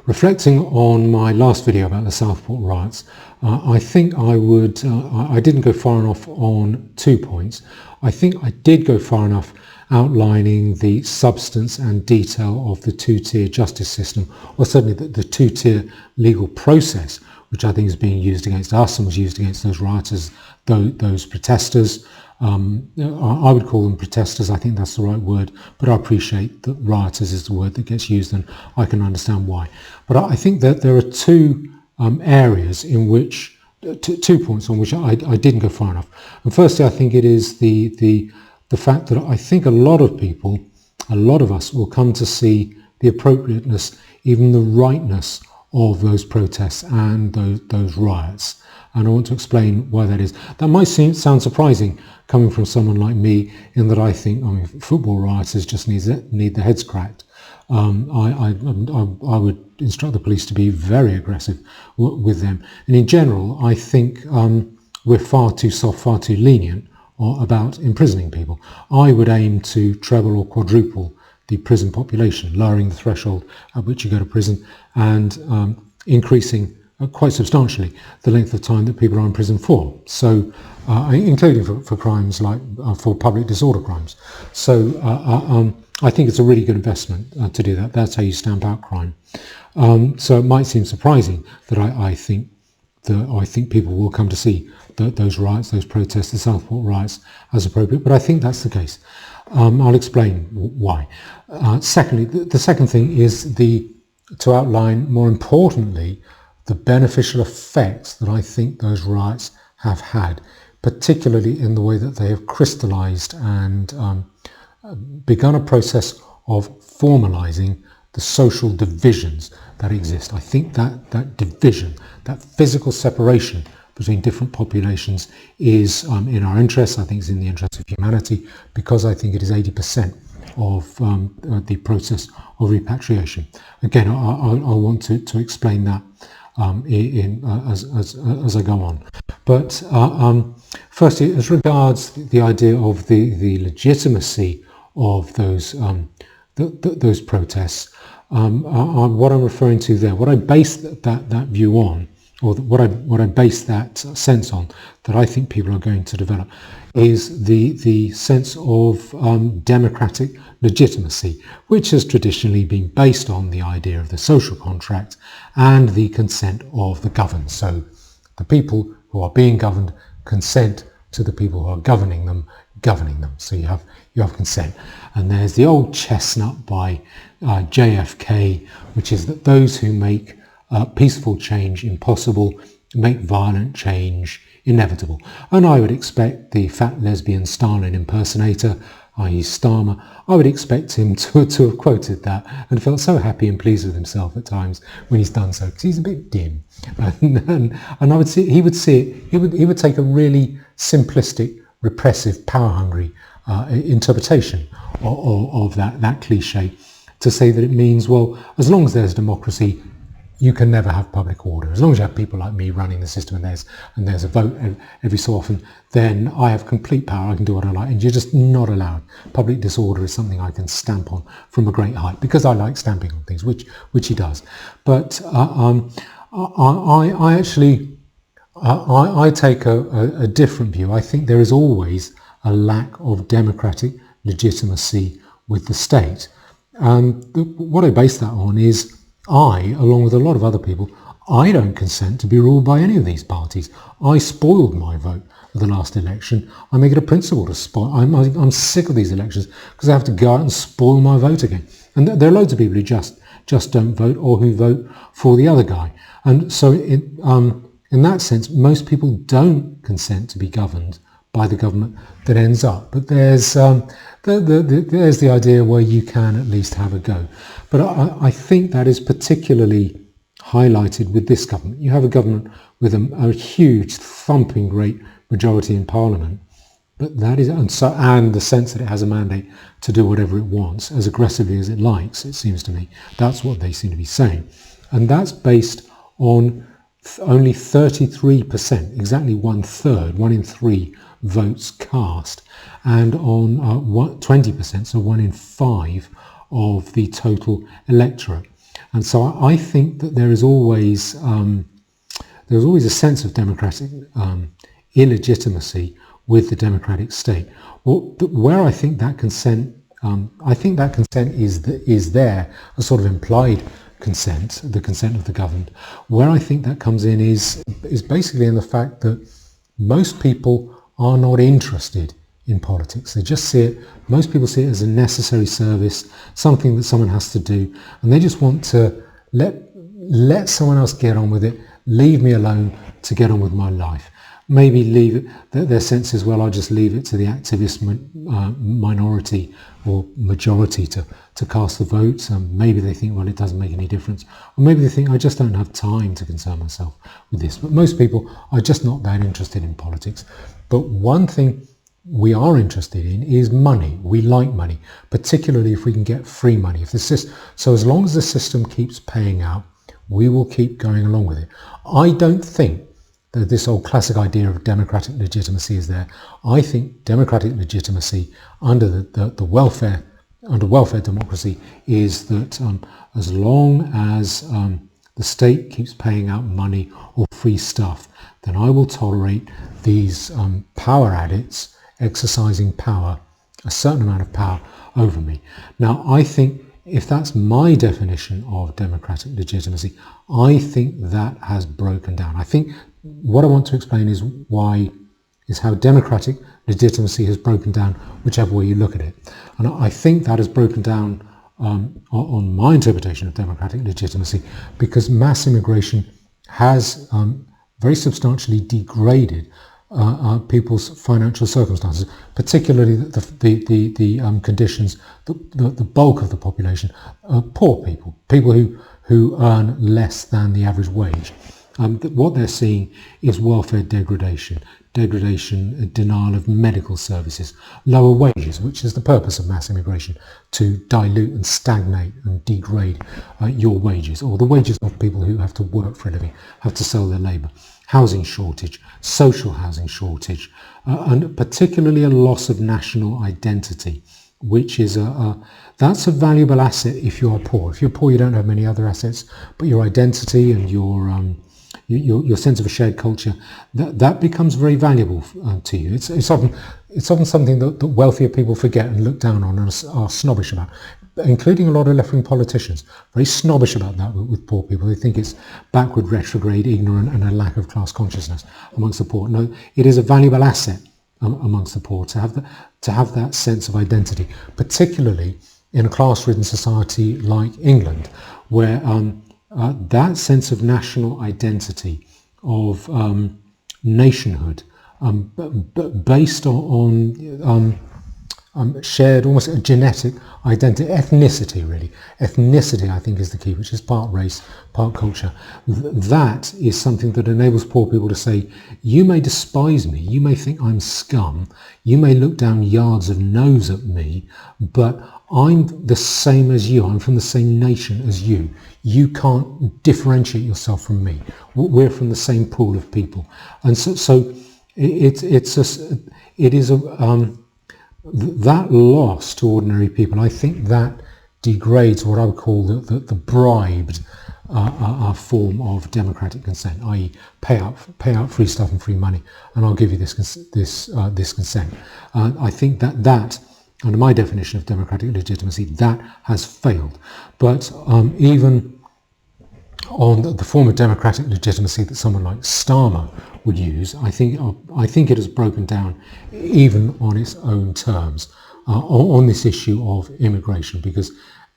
Reflecting on my last video about the Southport riots, I think I didn't go far enough on 2 points. I think I did go far enough outlining the substance and detail of the two-tier justice system, or certainly the two-tier legal process, which I think is being used against us and was used against those rioters, those protesters. I would call them protesters, I think that's the right word, but I appreciate that rioters is the word that gets used and I can understand why. But I think that there are two areas in which, 2 points on which I didn't go far enough. And firstly, I think it is the fact that I think a lot of us will come to see the appropriateness, even the rightness of those protests and those riots. And I want to explain why that is. That might sound surprising coming from someone like me, in that I think, football rioters just need their heads cracked. I would instruct the police to be very aggressive with them. And in general, I think we're far too soft, far too lenient about imprisoning people. I would aim to treble or quadruple the prison population, lowering the threshold at which you go to prison and increasing quite substantially the length of time that people are in prison for. So, including for crimes like for public disorder crimes. So I think it's a really good investment to do that. That's how you stamp out crime. So it might seem surprising that I think people will come to see those riots, those protests, the Southport riots as appropriate, but I think that's the case. I'll explain why. Secondly, the second thing is to outline, more importantly, the beneficial effects that I think those riots have had, particularly in the way that they have crystallized and begun a process of formalizing the social divisions that exist. I think that division, that physical separation between different populations is in our interests. I think it's in the interest of humanity, because I think it is 80% of the process of repatriation. Again, I want to explain that as I go on. But firstly, as regards the idea of the legitimacy of those protests, what I'm referring to there, what I base that view on, or what I base that sense on, that I think people are going to develop, is the sense of democratic legitimacy, which has traditionally been based on the idea of the social contract and the consent of the governed. So the people who are being governed consent to the people who are governing them. So you have consent. And there's the old chestnut by JFK, which is that those who make peaceful change impossible make violent change inevitable. And I would expect the fat lesbian Stalin impersonator, i.e. Starmer, I would expect him to have quoted that and felt so happy and pleased with himself at times when he's done so, because he's a bit dim. And I would see, he would take a really simplistic, repressive, power-hungry interpretation of that cliche to say that it means, well, as long as there's democracy, you can never have public order. As long as you have people like me running the system and there's a vote every so often, then I have complete power, I can do what I like, and you're just not allowed. Public disorder is something I can stamp on from a great height, because I like stamping on things, which he does. But I actually take a different view. I think there is always a lack of democratic legitimacy with the state. What I base that on is along with a lot of other people, I don't consent to be ruled by any of these parties. I spoiled my vote for the last election. I make it a principle to spoil. I'm sick of these elections because I have to go out and spoil my vote again. And there are loads of people who just don't vote, or who vote for the other guy. And so in that sense, most people don't consent to be governed by the government that ends up. But there's the idea where you can at least have a go. But I think that is particularly highlighted with this government. You have a government with a huge, thumping great majority in Parliament, but that is, and the sense that it has a mandate to do whatever it wants as aggressively as it likes. It seems to me that's what they seem to be saying, and that's based on only 33%, exactly 1/3, 1 in 3 votes cast, and on 20%, so 1 in 5 of the total electorate. And so I think that there's always a sense of democratic illegitimacy with the democratic state. Where I think that consent is there, a sort of implied consent, the consent of the governed. Where I think that comes in is basically in the fact that most people are not interested in politics. They just see it, most people see it as a necessary service, something that someone has to do, and they just want to let someone else get on with it, leave me alone to get on with my life. Maybe leave it, their sense is, well, I'll just leave it to the activist minority or majority to cast the votes. Maybe they think, well, it doesn't make any difference. Or maybe they think, I just don't have time to concern myself with this. But most people are just not that interested in politics. But one thing we are interested in is money. We like money, particularly if we can get free money. So as long as the system keeps paying out, we will keep going along with it. I don't think that this old classic idea of democratic legitimacy is there. I think democratic legitimacy under welfare democracy is that as long as the state keeps paying out money or free stuff, then I will tolerate these power addicts exercising power, a certain amount of power over me. Now, I think if that's my definition of democratic legitimacy, I think that has broken down. I think what I want to explain is how democratic legitimacy has broken down, whichever way you look at it. And I think that has broken down on my interpretation of democratic legitimacy, because mass immigration has very substantially degraded people's financial circumstances, particularly the conditions, the bulk of the population, poor people who earn less than the average wage. What they're seeing is welfare degradation, denial of medical services, lower wages, which is the purpose of mass immigration, to dilute and stagnate and degrade your wages, or the wages of people who have to work for a living, have to sell their labour. Housing shortage, social housing shortage, and particularly a loss of national identity, which is that's a valuable asset if you are poor. If you're poor, you don't have many other assets, but your identity and your sense of a shared culture, that becomes very valuable to you. It's often something that wealthier people forget and look down on and are snobbish about, including a lot of left-wing politicians, very snobbish about that with poor people. They think it's backward, retrograde, ignorant, and a lack of class consciousness amongst the poor. No, it is a valuable asset amongst the poor to have that sense of identity, particularly in a class-ridden society like England, where that sense of national identity, of nationhood, based on shared, almost a genetic identity, ethnicity really. Ethnicity, I think, is the key, which is part race, part culture. That is something that enables poor people to say, you may despise me, you may think I'm scum, you may look down yards of nose at me, but I'm the same as you, I'm from the same nation as you. You can't differentiate yourself from me. We're from the same pool of people. And so that loss to ordinary people, I think that degrades what I would call the bribed form of democratic consent, i.e. pay out free stuff and free money, and I'll give you this consent. I think that under my definition of democratic legitimacy, that has failed. But even on the form of democratic legitimacy that someone like Starmer would use, I think it has broken down even on its own terms on this issue of immigration, because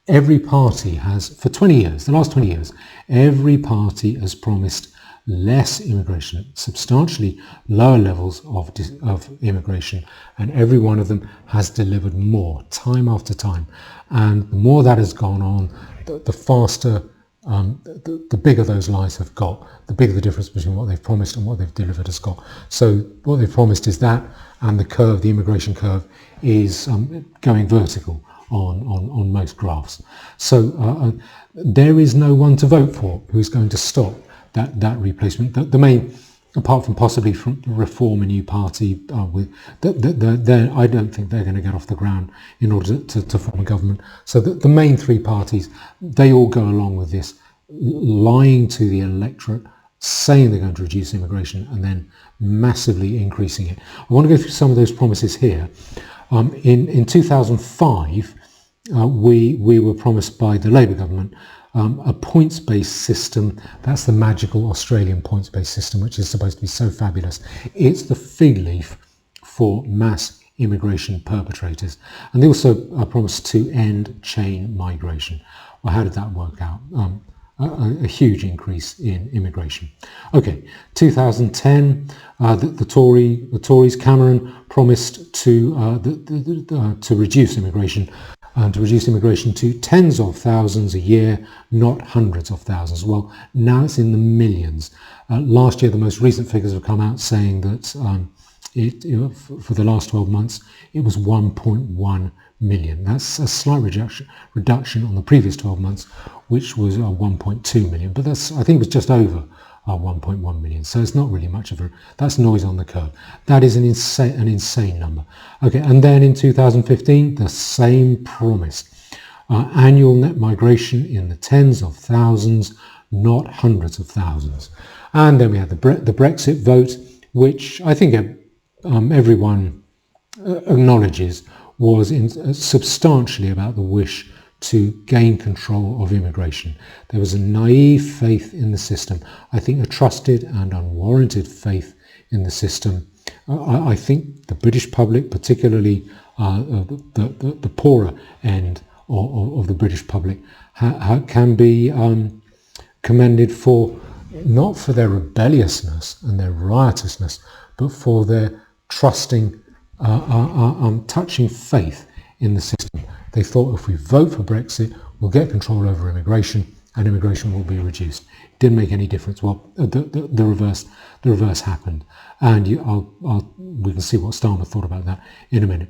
every party has, for 20 years, the last 20 years, every party has promised less immigration, substantially lower levels of immigration, and every one of them has delivered more, time after time. And the more that has gone on, the faster, the bigger those lies have got, the bigger the difference between what they've promised and what they've delivered has got. So what they've promised is that, and the immigration curve, is going vertical on most graphs. So there is no one to vote for who's going to stop that replacement. The main apart from possibly from Reform, a new party, I don't think they're going to get off the ground in order to form a government. So the main three parties, they all go along with this, lying to the electorate, saying they're going to reduce immigration and then massively increasing it. I want to go through some of those promises here. In 2005, we were promised by the Labour government a points-based system. That's the magical Australian points-based system, which is supposed to be so fabulous. It's the fig leaf for mass immigration perpetrators. And they also promised to end chain migration. Well, how did that work out? A huge increase in immigration. Okay, 2010, the Tories, Cameron promised to reduce immigration. To reduce immigration to tens of thousands a year, not hundreds of thousands. Well, now it's in the millions. Last year, the most recent figures have come out saying that for the last 12 months, it was 1.1 million. That's a slight reduction on the previous 12 months, which was 1.2 million. But I think it was just over 1.1 million. So it's not really much of that's noise on the curve. That is an insane number. Okay, and then in 2015, the same promise. Annual net migration in the tens of thousands, not hundreds of thousands. And then we had the Brexit vote, which I think everyone acknowledges was substantially about the wish to gain control of immigration. There was a naive faith in the system. I think a trusted and unwarranted faith in the system. I think the British public, particularly the poorer end of the British public, can be commended not for their rebelliousness and their riotousness, but for their trusting, touching faith in the system. They thought if we vote for Brexit, we'll get control over immigration and immigration will be reduced. It didn't make any difference. Well, the reverse happened. And we can see what Starmer thought about that in a minute.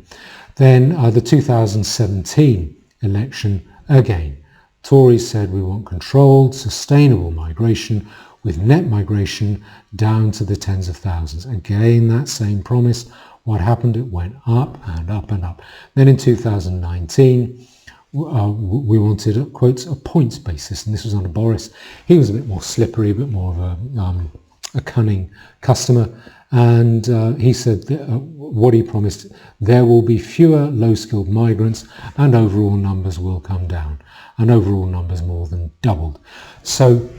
Then the 2017 election, again, Tories said we want controlled, sustainable migration with net migration down to the tens of thousands. Again, that same promise. What happened? It went up and up and up. Then in 2019, we wanted, quotes, a points-based system. This was under Boris. He was a bit more slippery, a bit more of a cunning customer. And he said what he promised, there will be fewer low-skilled migrants and overall numbers will come down. And overall numbers more than doubled. So,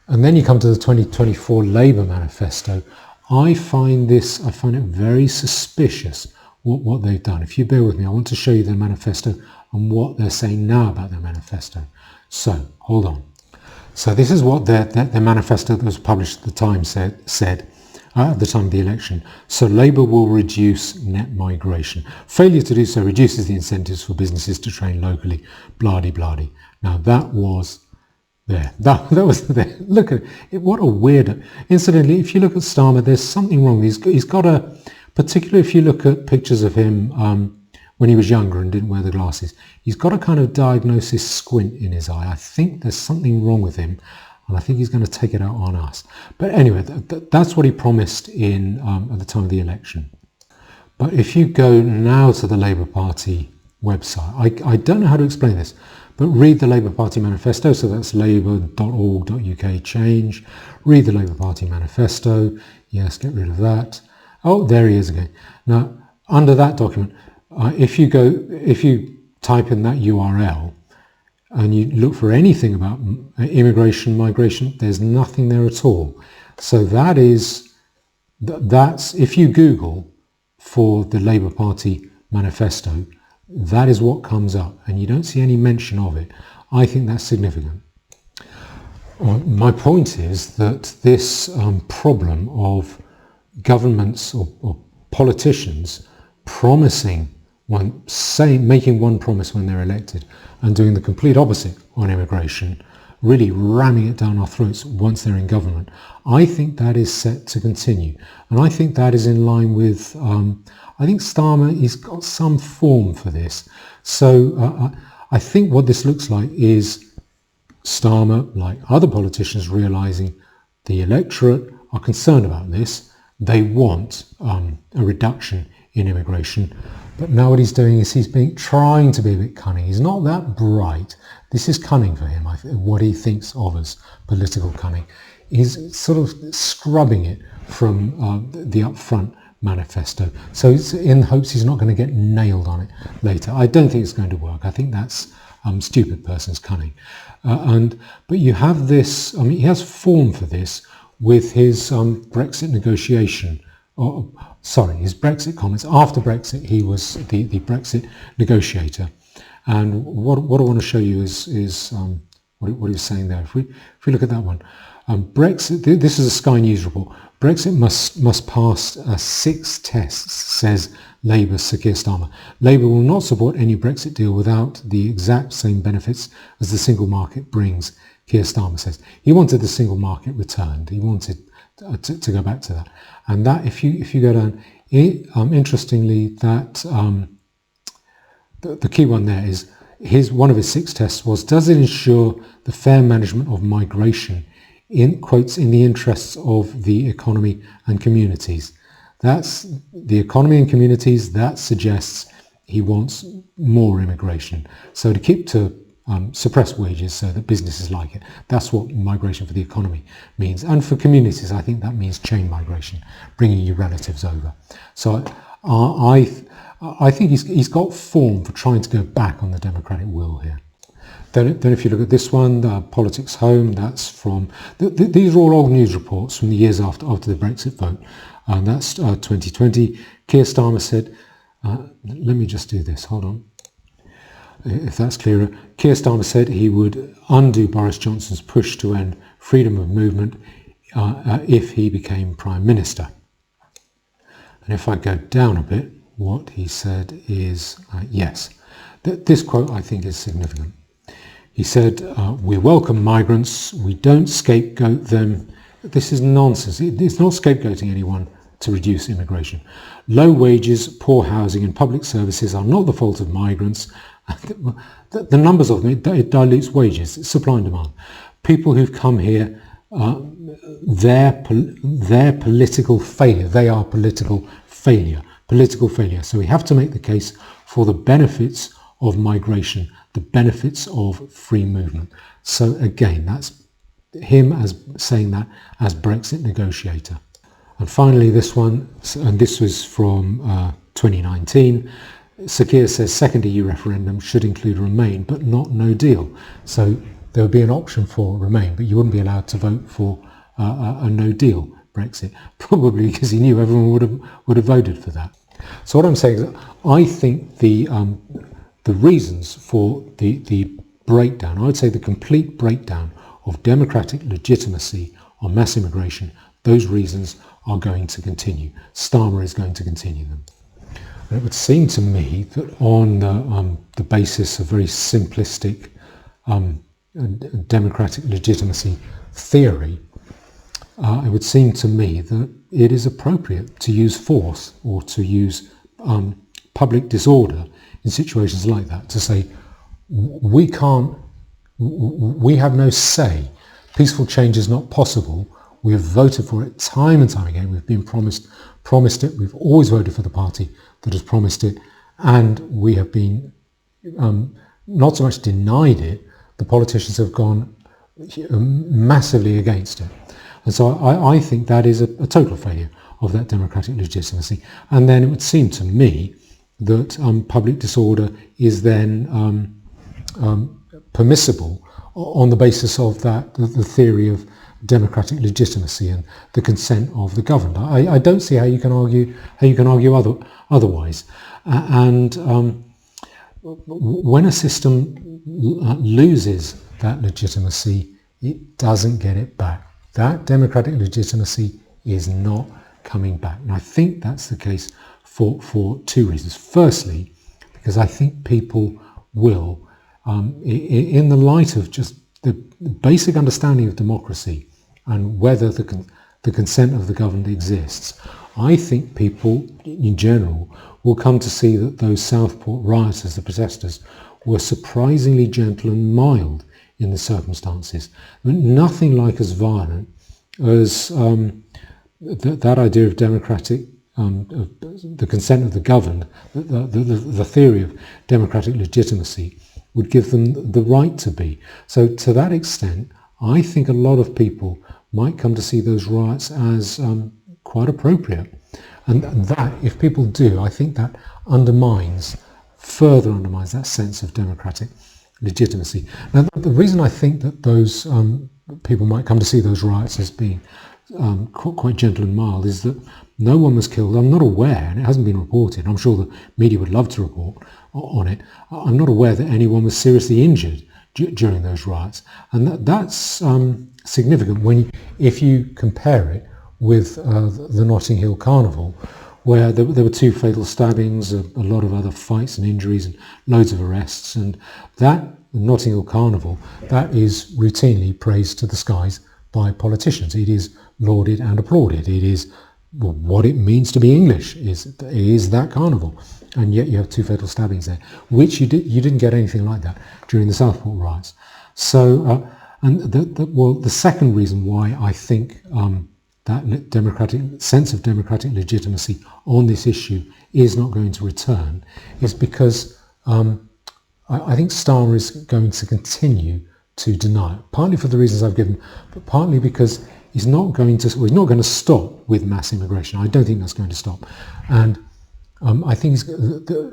and then you come to the 2024 Labour manifesto. I find it very suspicious what they've done. If you bear with me, I want to show you their manifesto and what they're saying now about their manifesto. So, hold on. So this is what their manifesto that was published at the time said at the time of the election. So Labour will reduce net migration. Failure to do so reduces the incentives for businesses to train locally, blah-de-blah-de. Now that was there. That was there. Look at it. What a weirdo. Incidentally, if you look at Starmer, there's something wrong. He's got particularly if you look at pictures of him when he was younger and didn't wear the glasses, he's got a kind of diagnosis squint in his eye. I think there's something wrong with him, and I think he's going to take it out on us. But anyway, that's what he promised at the time of the election. But if you go now to the Labour Party website, I don't know how to explain this, but read the Labour Party manifesto. So that's labour.org.uk change. Read the Labour Party manifesto. Yes, get rid of that. Oh, there he is again. Now, under that document, if you type in that URL and you look for anything about immigration, migration, there's nothing there at all. So that's if you Google for the Labour Party manifesto, that is what comes up, and you don't see any mention of it. I think that's significant. My point is that this problem of governments or politicians promising making one promise when they're elected and doing the complete opposite on immigration, really ramming it down our throats once they're in government, I think that is set to continue. And I think that is in line with, I think Starmer, he's got some form for this. So I think what this looks like is Starmer, like other politicians, realising The electorate are concerned about this. They want a reduction in immigration. But now what he's doing is he's trying to be a bit cunning. He's not that bright. This is cunning for him, what he thinks of as political cunning. He's sort of scrubbing it from the upfront manifesto. So it's in hopes he's not going to get nailed on it later. I don't think it's going to work. I think that's stupid person's cunning. But you have this, he has form for this with his Brexit negotiation, his Brexit comments. After Brexit, he was the Brexit negotiator. And what I want to show you is what he was saying there. If we look at that one, Brexit, this is a Sky News report. Brexit must pass 6 tests, says Labour's Sir Keir Starmer. Labour will not support any Brexit deal without the exact same benefits as the single market brings, Keir Starmer says. He wanted the single market returned. He wanted to go back to that. And that, if you go down, interestingly, that the key one there is one of his 6 tests was, does it ensure the fair management of migration in quotes in the interests of the economy and communities? That's the economy and communities. That suggests he wants more immigration. So to suppress wages so that businesses like it. That's what migration for the economy means. And for communities, I think that means chain migration, bringing your relatives over. So I think he's got form for trying to go back on the democratic will here. Then if you look at this one, Politics Home, that's from, these are all old news reports from the years after the Brexit vote. And that's 2020. Keir Starmer said, let me just do this, hold on. If that's clearer. Keir Starmer said he would undo Boris Johnson's push to end freedom of movement if he became Prime Minister. And if I go down a bit, what he said is yes. This quote I think is significant. He said, we welcome migrants, we don't scapegoat them. This is nonsense. It's not scapegoating anyone to reduce immigration. Low wages, poor housing and public services are not the fault of migrants. The numbers of them, it dilutes wages, it's supply and demand. People who've come here, their political failure, they are political failure. So we have to make the case for the benefits of migration, the benefits of free movement. So again, that's him as saying that as Brexit negotiator. And finally this one, and this was from 2019, Sir Keir says second EU referendum should include Remain, but not no deal. So there would be an option for Remain, but you wouldn't be allowed to vote for a no deal Brexit, probably because he knew everyone would have voted for that. So what I'm saying is, I think the reasons for the breakdown, I would say the complete breakdown of democratic legitimacy on mass immigration, those reasons are going to continue. Starmer is going to continue them. And it would seem to me that on the basis of very simplistic democratic legitimacy theory, it would seem to me that it is appropriate to use force or to use public disorder in situations like that, to say we have no say, peaceful change is not possible, we have voted for it time and time again, we've been promised it, we've always voted for the party that has promised it, and we have been not so much denied it, the politicians have gone massively against it. And so I think that is a total failure of that democratic legitimacy. And then it would seem to me that public disorder is then permissible on the basis of that, the theory of democratic legitimacy and the consent of the governed. I don't see how you can argue otherwise. And when a system loses that legitimacy, it doesn't get it back. That democratic legitimacy is not coming back. And I think that's the case for 2 reasons. Firstly, because I think people will, in the light of just the basic understanding of democracy and whether the consent of the governed exists, I think people in general will come to see that those Southport rioters, the protesters, were surprisingly gentle and mild in the circumstances. Nothing like as violent as that idea of democratic, the consent of the governed, the theory of democratic legitimacy would give them the right to be. So to that extent, I think a lot of people might come to see those riots as quite appropriate. And that, if people do, I think that further undermines that sense of democratic legitimacy. Now, the reason I think that those people might come to see those riots as being quite gentle and mild is that no one was killed. I'm not aware, and it hasn't been reported. I'm sure the media would love to report on it. I'm not aware that anyone was seriously injured during those riots, and that's significant if you compare it with the Notting Hill Carnival, where there were 2 fatal stabbings, a lot of other fights and injuries, and loads of arrests. And that Notting Hill Carnival, that is routinely praised to the skies by politicians. It is lauded and applauded. It is what it means to be English. Is that carnival, and yet you have 2 fatal stabbings there, which you didn't get anything like that during the Southport riots. So, and the second reason why I think that democratic sense of democratic legitimacy on this issue is not going to return is because I think Starmer is going to continue to deny it, partly for the reasons I've given, but partly because he's not going to stop with mass immigration. I don't think that's going to stop, and I think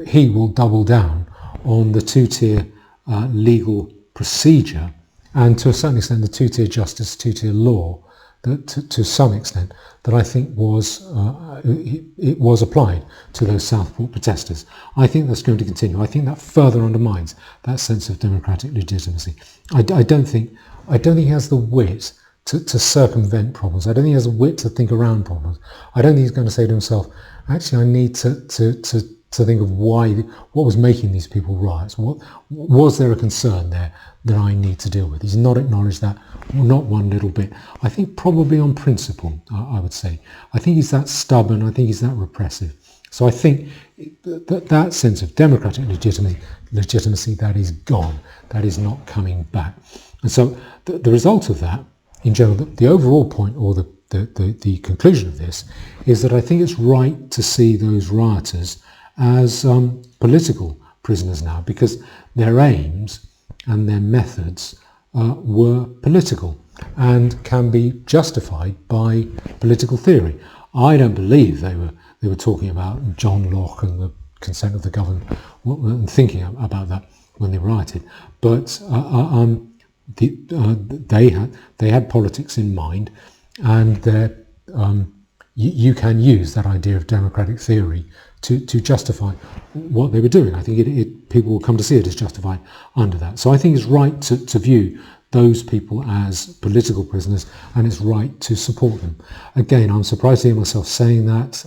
he will double down on the 2-tier legal procedure, and to a certain extent the 2-tier justice, 2-tier law, that to some extent, that I think it was applied to those Southport protesters. I think that's going to continue. I think that further undermines that sense of democratic legitimacy. I don't think he has the wit to circumvent problems. I don't think he has the wit to think around problems. I don't think he's going to say to himself, actually, I need to think of what was making these people riots. Was there a concern there that I need to deal with? He's not acknowledged that, not one little bit. I think probably on principle, I would say. I think he's that stubborn. I think he's that repressive. So I think that sense of democratic legitimacy, that is gone. That is not coming back. And so the result of that, in general, the overall point, or the conclusion of this, is that I think it's right to see those rioters as political prisoners now, because their aims and their methods were political and can be justified by political theory. I don't believe they were talking about John Locke and the consent of the governed and thinking about that when they rioted, but they had politics in mind, and you can use that idea of democratic theory to justify what they were doing. I think people will come to see it as justified under that. So I think it's right to view those people as political prisoners, and it's right to support them. Again, I'm surprised to hear myself saying that.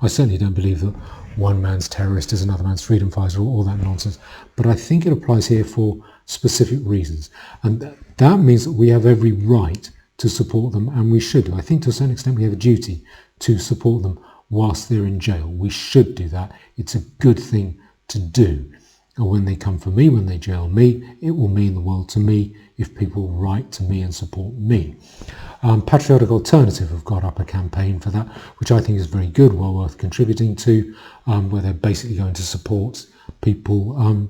I certainly don't believe that one man's terrorist is another man's freedom fighter, or all that nonsense. But I think it applies here for specific reasons. And that means that we have every right to support them, and we should. I think to a certain extent we have a duty to support them whilst they're in jail. We should do that. It's a good thing to do. And when they come for me, when they jail me, it will mean the world to me if people write to me and support me. Patriotic Alternative have got up a campaign for that, which I think is very good, well worth contributing to, where they're basically going to support people,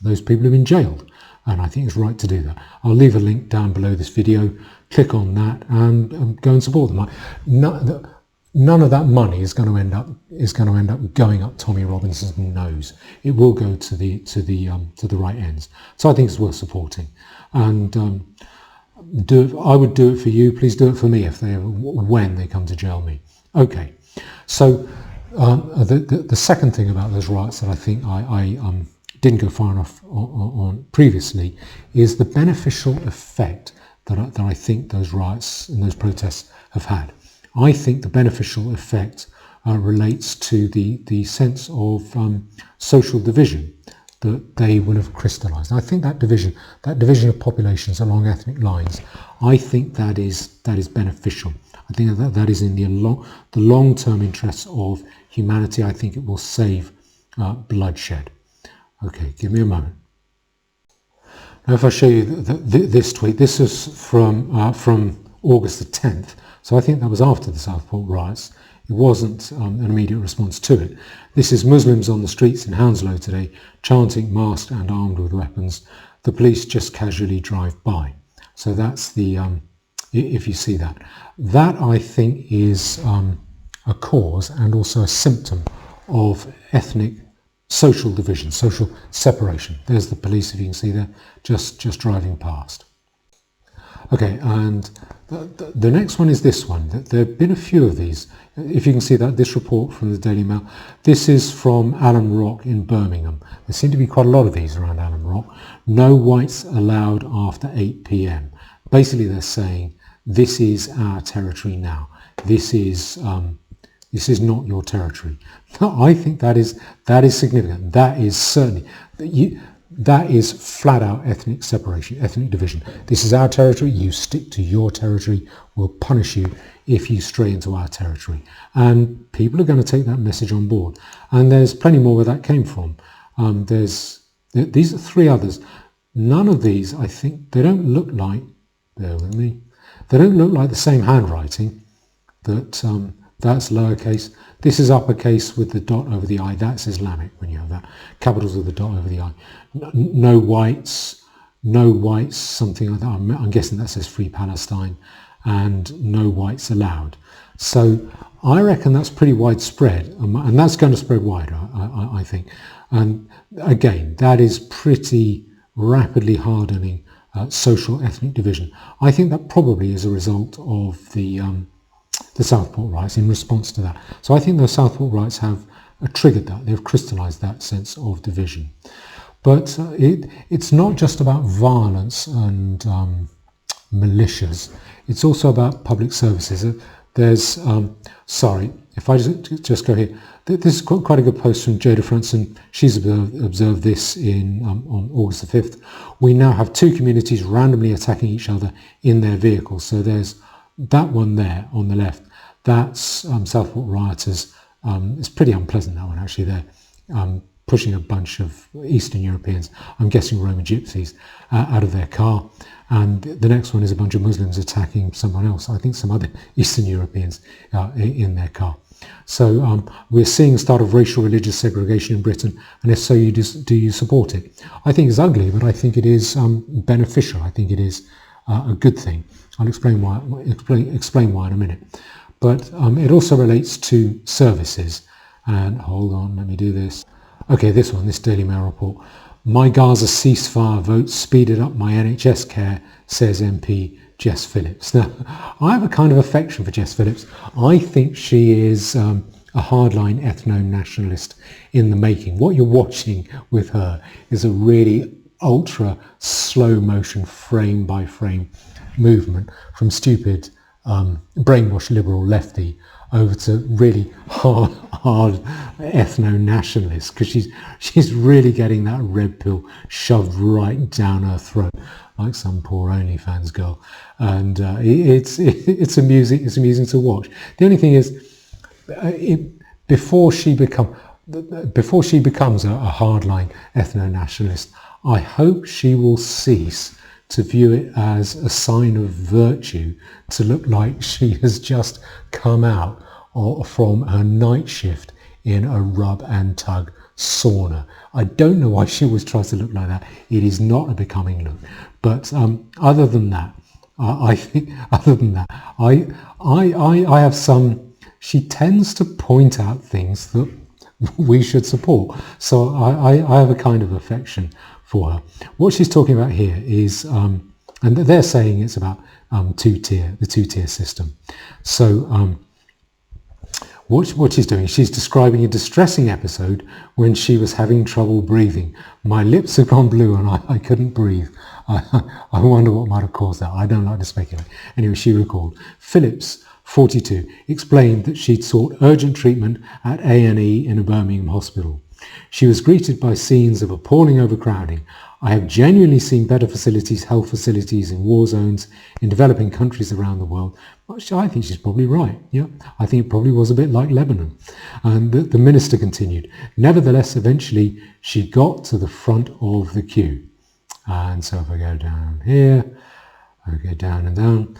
those people who've been jailed. And I think it's right to do that. I'll leave a link down below this video. Click on that and go and support them. None of that money is going to end up going up Tommy Robinson's nose. It will go to the right ends. So I think it's worth supporting. And I would do it for you. Please do it for me when they come to jail me. Okay. So the second thing about those riots that I think I didn't go far enough on previously is the beneficial effect that I think those riots and those protests have had. I think the beneficial effect relates to the sense of social division that they will have crystallised. I think that division of populations along ethnic lines, I think that is beneficial. I think that is in the long-term interests of humanity. I think it will save bloodshed. Okay, give me a moment. Now, if I show you this tweet, this is from August the 10th. So I think that was after the Southport riots. It wasn't an immediate response to it. This is Muslims on the streets in Hounslow today, chanting, masked and armed with weapons. The police just casually drive by. So that's the, if you see that. That I think is a cause and also a symptom of ethnic social division, social separation. There's the police, if you can see there, just driving past. Okay, and the next one is this one. There have been a few of these. If you can see that, this report from the Daily Mail, this is from Alum Rock in Birmingham. There seem to be quite a lot of these around Alum Rock. No whites allowed after 8 p.m. Basically, they're saying, this is our territory now. This is not your territory. I think that is significant. That is certainly, that is flat out ethnic separation, ethnic division. This is our territory, you stick to your territory, we'll punish you if you stray into our territory. And people are going to take that message on board. And there's plenty more where that came from. These are three others. None of these, I think, they don't look like, bear with me, they don't look like the same handwriting. That's lowercase. This is uppercase with the dot over the I. That's Islamic when you have that. Capitals with the dot over the I. No whites, something like that. I'm guessing that says Free Palestine, and no whites allowed. So I reckon that's pretty widespread, and that's going to spread wider, I think. And again, that is pretty rapidly hardening social ethnic division. I think that probably is a result of the Southport riots, in response to that. So I think the Southport riots have triggered that, they've crystallised that sense of division. But it's not just about violence and militias, it's also about public services. There's, sorry, if I just go here, this is quite a good post from Jada Franson. She's observed this on August the 5th. We now have two communities randomly attacking each other in their vehicles. So there's that one there on the left. That's Southport rioters. It's pretty unpleasant, that one, actually. They're pushing a bunch of Eastern Europeans, I'm guessing Roman gypsies, out of their car. And the next one is a bunch of Muslims attacking someone else, I think some other Eastern Europeans in their car. So we're seeing the start of racial religious segregation in Britain, and if so, do you support it? I think it's ugly, but I think it is beneficial. I think it is a good thing. I'll explain why in a minute. But it also relates to services. And hold on, let me do this. Okay, this one, this Daily Mail report. My Gaza ceasefire vote speeded up my NHS care, says MP Jess Phillips. Now, I have a kind of affection for Jess Phillips. I think she is a hardline ethno-nationalist in the making. What you're watching with her is a really ultra slow motion, frame by frame movement from stupid brainwashed liberal lefty over to really hard ethno-nationalist, because she's really getting that red pill shoved right down her throat like some poor OnlyFans girl, and it's amusing to watch. The only thing is, before she becomes a hardline ethno-nationalist, I hope she will cease to view it as a sign of virtue to look like she has just come out from her night shift in a rub and tug sauna. I don't know why she always tries to look like that. It is not a becoming look. But other than that, I have some. She tends to point out things that we should support. So I have a kind of affection for her. What she's talking about here is, and they're saying it's about the two-tier system. So what she's doing, she's describing a distressing episode when she was having trouble breathing. My lips had gone blue and I couldn't breathe. I wonder what might have caused that. I don't like to speculate. Anyway, she recalled. Phillips, 42, explained that she'd sought urgent treatment at A&E in a Birmingham hospital. She was greeted by scenes of appalling overcrowding. I have genuinely seen better facilities, health facilities in war zones in developing countries around the world. Which I think she's probably right. Yeah, I think it probably was a bit like Lebanon. And the minister continued. Nevertheless, eventually she got to the front of the queue. And so if I go down here, I go down and down.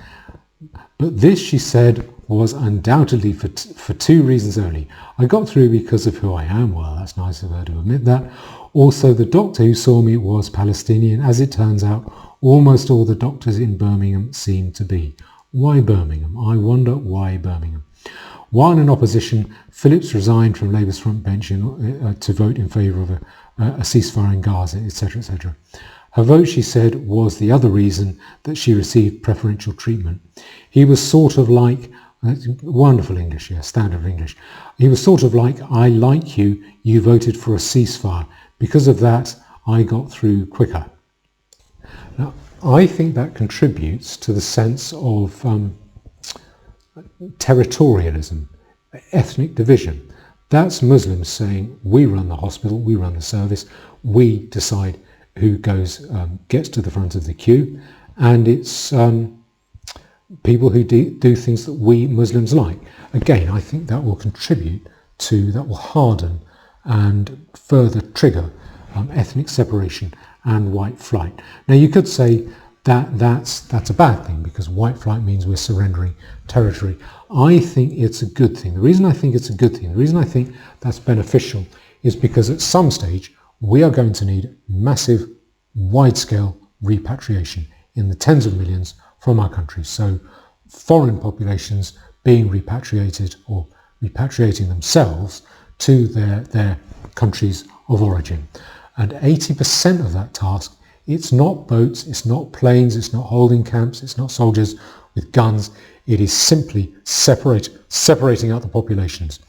But this, she said, was undoubtedly for two reasons only. I got through because of who I am. Well, that's nice of her to admit that. Also, the doctor who saw me was Palestinian. As it turns out, almost all the doctors in Birmingham seem to be. Why Birmingham? I wonder why Birmingham. While in opposition, Phillips resigned from Labour's front bench to vote in favour of a ceasefire in Gaza, etc., etc. Her vote, she said, was the other reason that she received preferential treatment. He was sort of like, wonderful English, yeah, standard English. He was sort of like, I like you, you voted for a ceasefire. Because of that, I got through quicker. Now, I think that contributes to the sense of territorialism, ethnic division. That's Muslims saying, we run the hospital, we run the service, we decide who gets to the front of the queue, and it's people who do things that we Muslims like. Again, I think that will contribute that will harden and further trigger ethnic separation and white flight. Now, you could say that that's a bad thing because white flight means we're surrendering territory. I think it's a good thing. The reason I think it's a good thing, the reason I think that's beneficial is because at some stage we are going to need massive, wide-scale repatriation in the tens of millions from our countries. So foreign populations being repatriated or repatriating themselves to their countries of origin. And 80% of that task, it's not boats, it's not planes, it's not holding camps, it's not soldiers with guns. It is simply separating out the populations.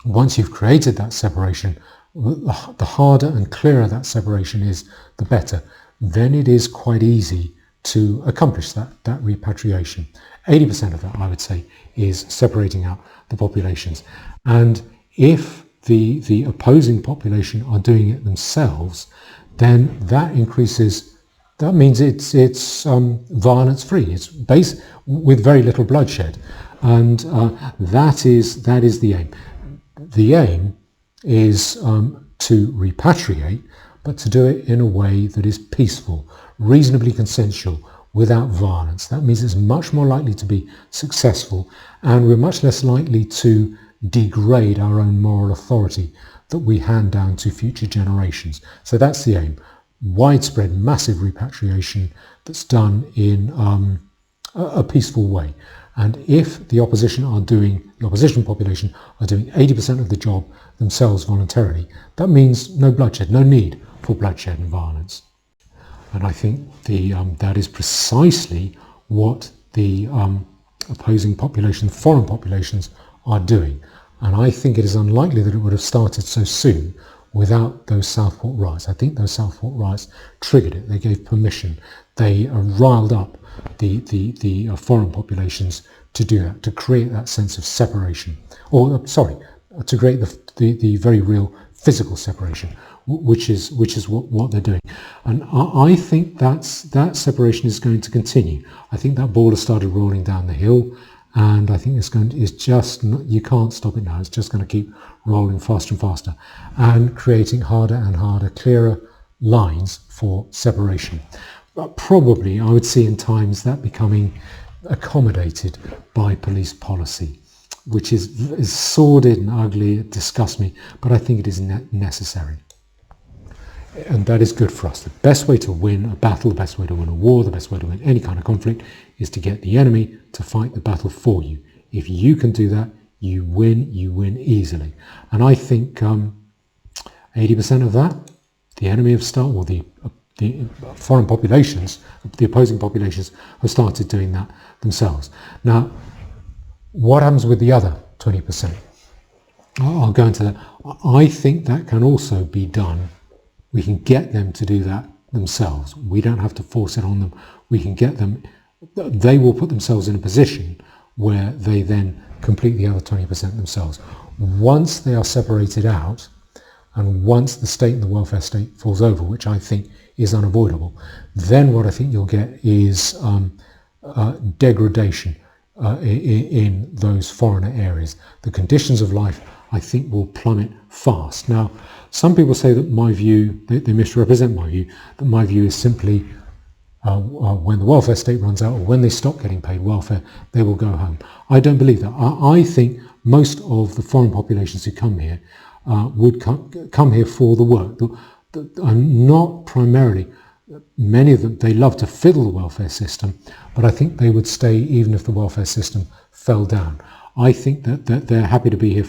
Once you've created that separation, the harder and clearer that separation is, the better. Then it is quite easy to accomplish that repatriation. 80% of that, I would say, is separating out the populations. And if the opposing population are doing it themselves, then that means it's violence free. It's based with very little bloodshed, and that is the aim. The aim is to repatriate, but to do it in a way that is peaceful, reasonably consensual, without violence. That means it's much more likely to be successful, and we're much less likely to degrade our own moral authority that we hand down to future generations. So that's the aim. Widespread, massive repatriation that's done in a peaceful way. And if the opposition population are doing 80% of the job themselves voluntarily, that means no bloodshed, no need for bloodshed and violence. And I think that is precisely what the opposing population, foreign populations, are doing. And I think it is unlikely that it would have started so soon without those Southport riots. I think those Southport riots triggered it. They gave permission. They riled up the foreign populations to do that, to create that sense of separation. To create the very real physical separation, which is what they're doing. And I think that separation is going to continue. I think that ball has started rolling down the hill, and I think you can't stop it now. It's just going to keep rolling faster and faster and creating harder and harder, clearer lines for separation. But probably I would see in times that becoming accommodated by police policy, which is sordid and ugly. It disgusts me, but I think it is necessary. And that is good for us. The best way to win a battle, the best way to win a war, the best way to win any kind of conflict is to get the enemy to fight the battle for you. If you can do that, you win easily. And I think 80% of that, the enemy have started, or the foreign populations, the opposing populations have started doing that themselves. Now, what happens with the other 20%? I'll go into that. I think that can also be done. We can get them to do that themselves. We don't have to force it on them. We can get them. They will put themselves in a position where they then complete the other 20% themselves. Once they are separated out, and once the state and the welfare state falls over, which I think is unavoidable, then what I think you'll get is degradation in those foreigner areas. The conditions of life, I think, will plummet fast. Now, some people say that my view, they misrepresent my view, that my view is simply when the welfare state runs out or when they stop getting paid welfare, they will go home. I don't believe that. I think most of the foreign populations who come here would come here for the work, and not primarily. Many of them, they love to fiddle the welfare system, but I think they would stay even if the welfare system fell down. I think that they're happy to be here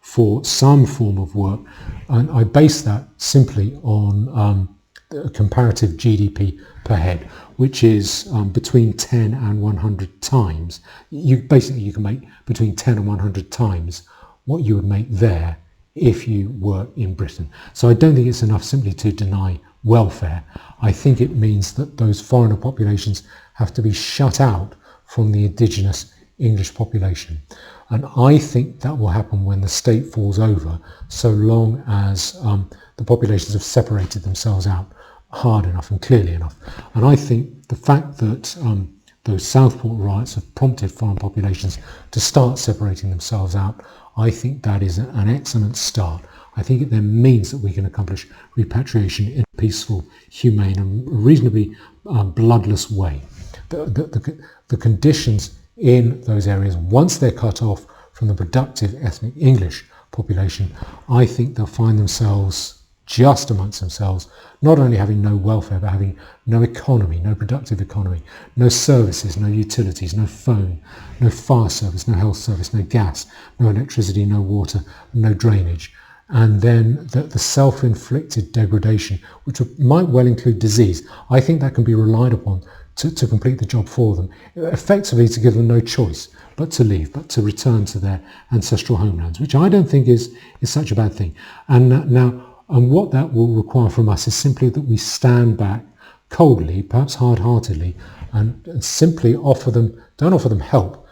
for some form of work, and I base that simply on comparative GDP per head, which is between 10 and 100 times. You can make between 10 and 100 times what you would make there if you were in Britain. So I don't think it's enough simply to deny welfare. I think it means that those foreigner populations have to be shut out from the indigenous English population. And I think that will happen when the state falls over, so long as the populations have separated themselves out hard enough and clearly enough. And I think the fact that those Southport riots have prompted foreign populations to start separating themselves out, I think that is an excellent start. I think it then means that we can accomplish repatriation in a peaceful, humane and reasonably bloodless way. The conditions in those areas, once they're cut off from the productive ethnic English population, I think they'll find themselves just amongst themselves, not only having no welfare, but having no economy, no productive economy, no services, no utilities, no phone, no fire service, no health service, no gas, no electricity, no water, no drainage. And then the self-inflicted degradation, which might well include disease, I think that can be relied upon to complete the job for them, effectively to give them no choice but to leave, but to return to their ancestral homelands, which I don't think is such a bad thing. And what that will require from us is simply that we stand back coldly, perhaps hard-heartedly, and simply don't offer them help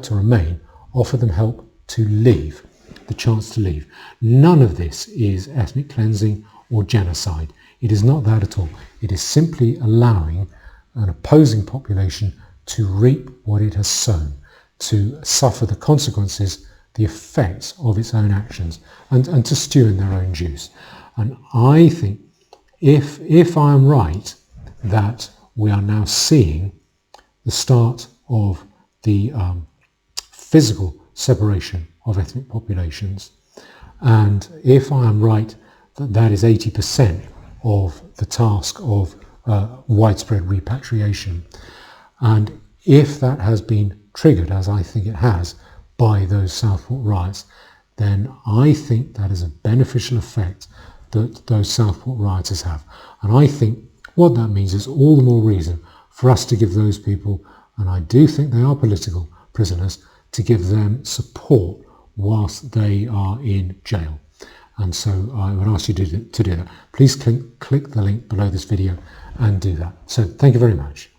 to remain, offer them help to leave, the chance to leave. None of this is ethnic cleansing or genocide. It is not that at all. It is simply allowing an opposing population to reap what it has sown, to suffer the consequences, the effects of its own actions, and to stew in their own juice. And I think if I am right that we are now seeing the start of the physical separation of ethnic populations, and if I am right that that is 80% of the task of widespread repatriation, and if that has been triggered, as I think it has, by those Southport riots, then I think that is a beneficial effect that those Southport rioters have. And I think what that means is all the more reason for us to give those people, and I do think they are political prisoners, to give them support whilst they are in jail. And so I would ask you to do that. Please click the link below this video and do that. So thank you very much.